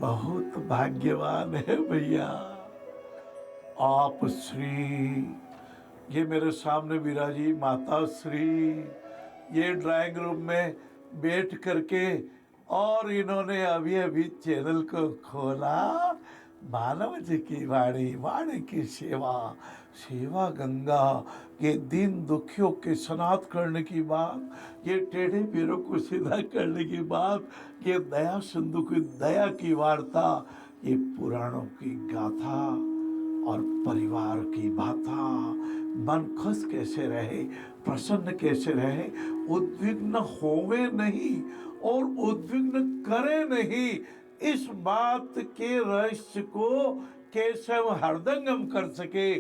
बहुत भाग्यवान है भैया आप श्री। ये मेरे सामने विराजी माता श्री, ये ड्राइंग रूम में बैठ करके, और इन्होंने अभी अभी चैनल को खोला। मानव जी की वाणी, वाणी की सेवा, सेवा गंगा। ये दीन दुखियों के सनात करने की बात, ये टेढ़े पैरों को सीधा करने की बात, ये दया सिंधु की दया की वार्ता, ये पुराणों की गाथा और परिवार की बाता। मन खुश कैसे रहे, प्रसन्न कैसे रहे, उद्विग्न होवे नहीं और उद्विग्न करे नहीं, इस बात के रहस्य को कैसे हम हृदयंगम कर सके,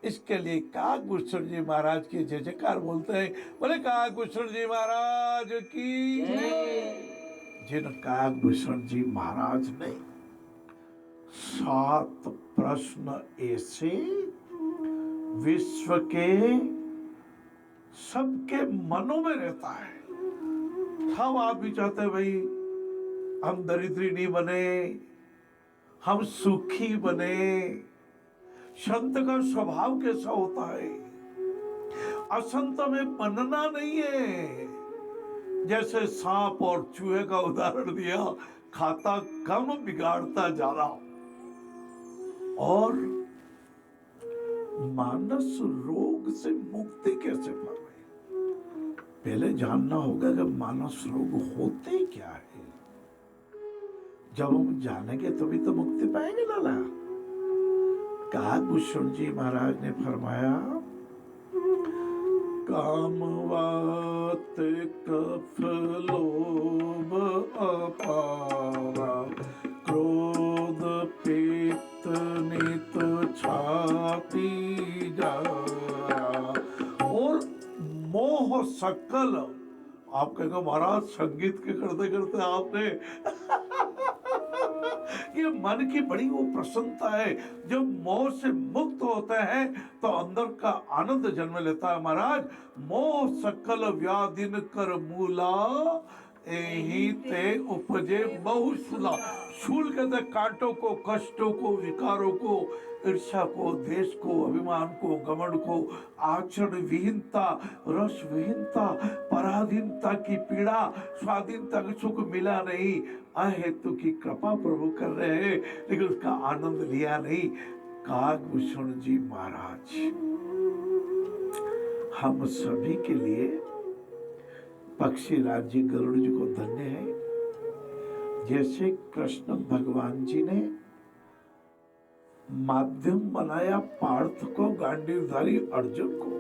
इसके लिए काकभूषण जी महाराज की जय जयकार बोलते हैं। बोले काकभूषण जी महाराज की जय। जिन काकभूषण जी महाराज ने 7 प्रश्न ऐसे विश्व के सबके मनों में रहता है। हम आप भी चाहते हैं भाई हम दरिद्री नहीं बने, हम सुखी बने। संत का स्वभाव कैसा होता है? असंत में बनना नहीं है। जैसे सांप और चूहे का उदाहरण दिया, खाता कम बिगाड़ता ज्यादा। और मानस रोग से मुक्ति कैसे पावे? पहले जानना होगा कि मानस रोग होते क्या है। जब हम जानेंगे तभी तो मुक्ति पाएंगे लाला। काकभूषण जी महाराज ने फरमाया, काम वात कफ लोभ अपारा, क्रोध पित्त नित छाती जाया, और मोह सकल। आप कहेंगे महाराज संगीत के करते करते आपने ये मन की बड़ी वो प्रसन्नता है। जब मोह से मुक्त होता है तो अंदर का आनंद जन्म लेता है। महाराज मोह सकल व्याधिन कर मूला, एही ते उपजे बहुशूला। शूल कहते कांटों को, कष्टों को, विकारों को, ईर्ष्या को, द्वेष को, अभिमान को, घमंड को, आचरण विहीनता, रस विहीनता, पराधीनता की पीड़ा, स्वाधीनता का सुख मिला नहीं। अहेतु की कृपा प्रभु कर रहे हैं लेकिन उसका आनंद लिया नहीं। काकभूषण जी महाराज हम सभी के लिए पक्षी राज्य गरुड़ जी को धन्य है। जैसे कृष्ण भगवान जी ने माध्यम बनाया पार्थ को, गांडीवधारी अर्जुन को,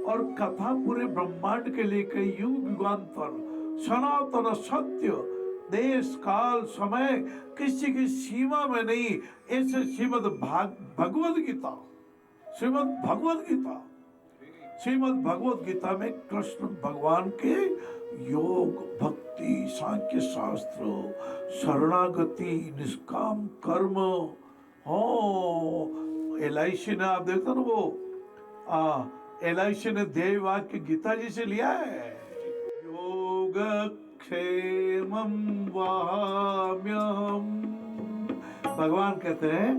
और कथा पूरे ब्रह्मांड के लिए कई युग युगांतर सनातन सत्य देश काल समय किसी की सीमा में नहीं। ऐसे श्रीमद भगवद गीता, श्रीमद भगवद गीता, श्रीमद भगवद गीता में कृष्ण भगवान के योग, भक्ति, सांख्य शास्त्र, शरणागति, निष्काम कर्म, हो LIC ने, आप देखते हो ना वो LIC ने ध्येय वाक्य गीता जी से लिया है। योग क्षेमम वाम्यहम। भगवान कहते हैं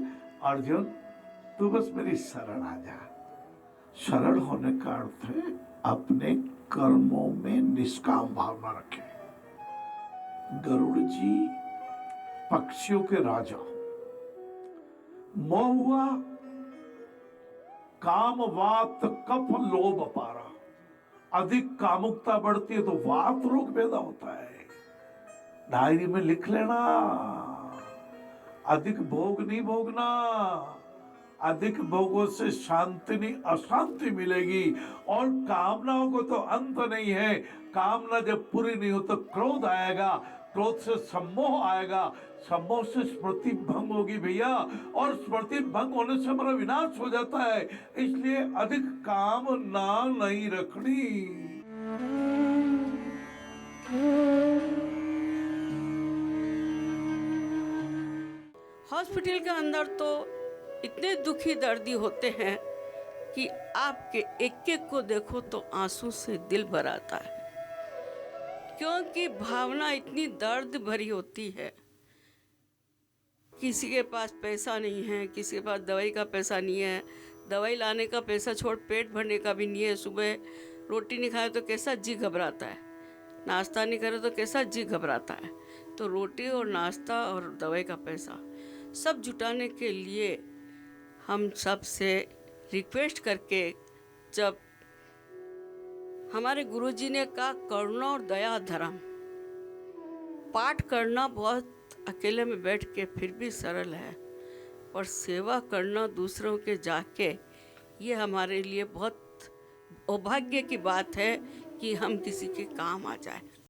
अर्जुन तू बस मेरी शरण आ जा। शरण होने का अर्थ है अपने कर्मों में निष्काम भावना रखे। गरुड़ जी पक्षियों के राजा। मोह हुआ, काम वात कफ लोभ अपारा। अधिक कामुकता बढ़ती है तो वात रोग पैदा होता है। डायरी में लिख लेना, अधिक भोग नहीं भोगना। अधिक भोगों से शांति नहीं अशांति मिलेगी। और कामनाओं को तो अंत नहीं है। कामना जब पूरी नहीं हो तो क्रोध आएगा, क्रोध से सम्मोह आएगा, सम्मोह से स्मृति भंग होगी भैया, और स्मृति भंग होने से हमारा विनाश हो जाता है। इसलिए अधिक कामना नहीं रखनी। हॉस्पिटल के अंदर तो इतने दुखी दर्दी होते हैं कि आपके एक एक को देखो तो आंसू से दिल भर आता है, क्योंकि भावना इतनी दर्द भरी होती है किसी के पास पैसा नहीं है, किसी के पास दवाई का पैसा नहीं है, दवाई लाने का पैसा छोड़ पेट भरने का भी नहीं है। सुबह रोटी नहीं खाए तो कैसा जी घबराता है, नाश्ता नहीं करे तो कैसा जी घबराता है। तो रोटी और नाश्ता और दवाई का पैसा सब जुटाने के लिए हम सब से रिक्वेस्ट करके, जब हमारे गुरुजी ने कहा करुणा और दया धर्म, पाठ करना बहुत अकेले में बैठ के फिर भी सरल है, और सेवा करना दूसरों के जाके ये हमारे लिए बहुत सौभाग्य की बात है कि हम किसी के काम आ जाए।